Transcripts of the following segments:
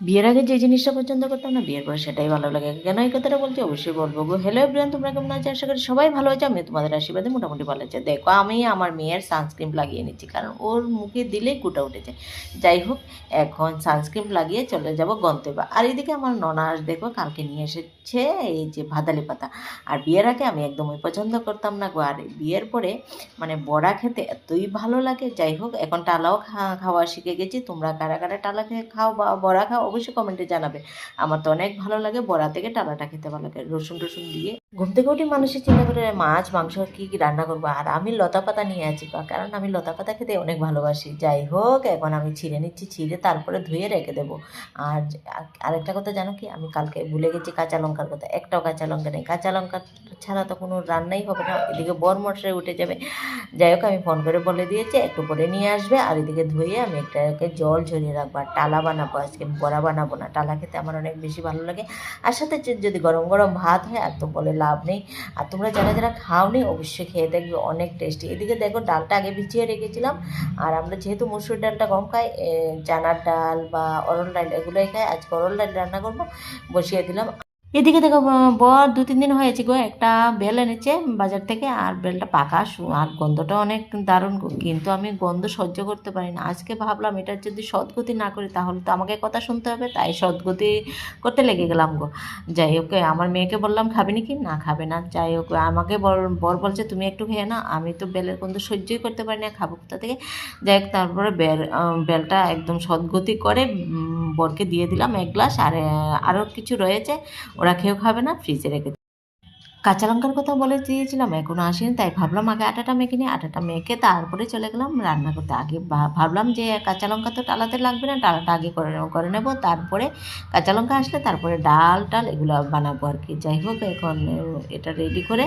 বিয়ের আগে যে জিনিসটা পছন্দ করতাম না, বিয়ের পরে সেটাই ভালো লাগে। কেন এই কথাটা বলছি অবশ্যই বলবো গো। হ্যালো এভরিওয়ান, তোমরা কেমন আছো? আশা করি সবাই ভালো আছো। আমি তোমাদের আশীর্বাদে মোটামুটি ভালো আছি। দেখো আমি আমার মেয়ের সানস্ক্রিন লাগিয়ে নিচ্ছি, কারণ ওর মুখে দিলেই কুটা উঠেছে। যাই হোক, এখন সানস্ক্রিন লাগিয়ে চলে যাব গন্তব্যে। আর এদিকে আমার ননাস দেখো কালকে নিয়ে এসেছে এই যে ভাদালি পাতা। আর বিয়ের আগে আমি একদমই পছন্দ করতাম না গো। আর বিয়ের পরে মানে বড়া খেতে এতই ভালো লাগে। যাই হোক, এখন টালাও খাওয়া শিখে গেছি। তোমরা কারা কারা টালা খাও বা বড়া খাও অবশ্যই কমেন্টে জানাবে। আমার তো অনেক ভালো লাগে বড়া থেকে টালাটা খেতে, ভালো লাগে রসুন টসুন দিয়ে। ঘুম থেকে উঠে মানুষের চিন্তা করে মাছ মাংস কী কী রান্না করবো, আর আমি লতা পাতা নিয়ে আছি কারণ আমি লতা পাতা খেতে অনেক ভালোবাসি। যাই হোক, এখন আমি ছিঁড়ে নিচ্ছি, ছিঁড়ে তারপরে ধুয়ে রেখে দেবো। আর আরেকটা কথা জানো কি, আমি কালকে ভুলে গেছি কাঁচা লঙ্কার কথা। একটাও কাঁচা লঙ্কা নেই, কাঁচা লঙ্কা ছাড়া তো কোনো রান্নাই হবে না। এদিকে বর মশাই উঠে যাবে। যাই হোক, আমি ফোন করে বলে দিয়েছি একটু পরে নিয়ে আসবে। আর এদিকে ধুয়ে আমি একটাকে জল ঝরিয়ে রাখবো। আর টালা বানাবো আজকে, বড়া বানাবো না। টালা খেতে আমার অনেক বেশি ভালো লাগে। আর সাথে যদি গরম গরম ভাত হয় আর তো বলে লাভ নেই। আর তোমরা যারা যারা খাওনি অবশ্যই খেয়ে দেখবে, অনেক টেস্টি। এদিকে দেখো ডালটা আগে ভিজিয়ে রেখেছিলাম। আর আমরা যেহেতু মুসুর ডালটা কম খাই, চানার ডাল বা অরল ডাল এগুলোই খাই। আজকে অরল ডাল রান্না করবো, বসিয়ে দিলাম। এদিকে দেখো বর 2-3 দিন হয়েছে গো, একটা বেল এনেছে বাজার থেকে। আর বেলটা পাকা আর গন্ধটা অনেক দারুণ গো। কিন্তু আমি গন্ধ সহ্য করতে পারি না। আজকে ভাবলাম এটা যদি সদ্গতি না করি তাহলে তো আমাকে কথা শুনতে হবে, তাই সদ্গতি করতে লেগে গেলাম গো। যাই হোক, আমার মেয়েকে বললাম খাবে নাকি, না খাবে না। যাই হোক, আমাকে বর বলছে তুমি একটু খেয়ে না, আমি তো বেলের গন্ধ সহ্যই করতে পারি না, খাবো কোথা থেকে। যাই হোক, তারপরে বেলটা একদম সদ্গতি করে বরকে দিয়ে দিলাম 1 গ্লাস। আর আরও কিছু রয়েছে, ওরা কেউ খাবে না, ফ্রিজে রেখে। কাঁচা লঙ্কার কথা বলে দিয়েছিলাম, এখনও আসেনি, তাই ভাবলাম আগে আটাটা মেখে নিই। আটাটা মেখে তারপরে চলে গেলাম রান্না করতে। আগে ভাবলাম যে কাঁচা লঙ্কা তো টালাতে লাগবে না, টালাটা আগে করে নেব, তারপরে কাঁচা লঙ্কা আসলে তারপরে ডাল টাল এগুলো বানাবো আর কি। যাই হোক, এখন এটা রেডি করে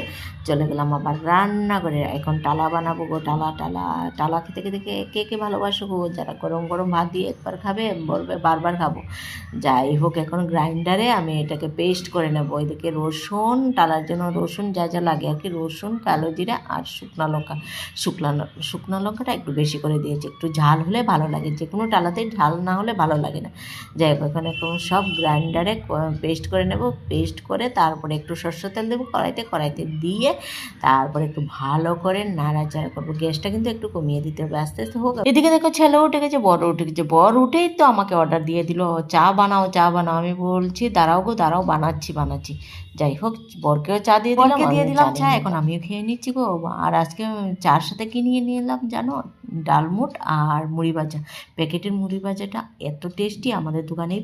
চলে গেলাম আবার রান্না করে। এখন টালা বানাবো গো। টালা টালা টালা খেতে খেতে কে কে ভালোবাসো গো। যারা গরম গরম ভাত দিয়ে একবার খাবে বলবে বারবার খাবো। যাই হোক, এখন গ্রাইন্ডারে আমি এটাকে পেস্ট করে নেব। ওইদিকে রসুন, টালার জন্য রসুন যা যা লাগে আর কি, রসুন, কালো জিরা আর শুকনো লঙ্কা। শুকনো লঙ্কাটা একটু বেশি করে দিয়েছি, একটু ঝাল হলে ভালো লাগে। যে কোনো টালাতেই ঝাল না হলে ভালো লাগে না। যাই হোক, এখন সব গ্রাইন্ডারে পেস্ট করে নেব। পেস্ট করে তারপরে একটু সরষের তেল দেবো কড়াইতে দিয়ে তারপরে একটু ভালো করে নাড়াচাড়া করবো। গ্যাসটা কিন্তু একটু কমিয়ে দিতে হবে, আস্তে আস্তে হোক। এদিকে দেখো ছেলে উঠে গেছে, বড় উঠে গেছে। বড় উঠেই তো আমাকে অর্ডার দিয়ে দিল চা বানাও চা বানাও। আমি বলছি দাঁড়াও গো দাঁড়াও, বানাচ্ছি। যাই হোক, বরকেও চা দিয়ে দিলাম চা। এখন আমিও খেয়ে নিচ্ছি গো। আর আজকে চার সাথে কি নিয়ে নিলাম জানো, ডালমুট আর মুড়ি ভাজা। প্যাকেটের মুড়ি ভাজাটা এত টেস্টি, আমাদের দোকানেই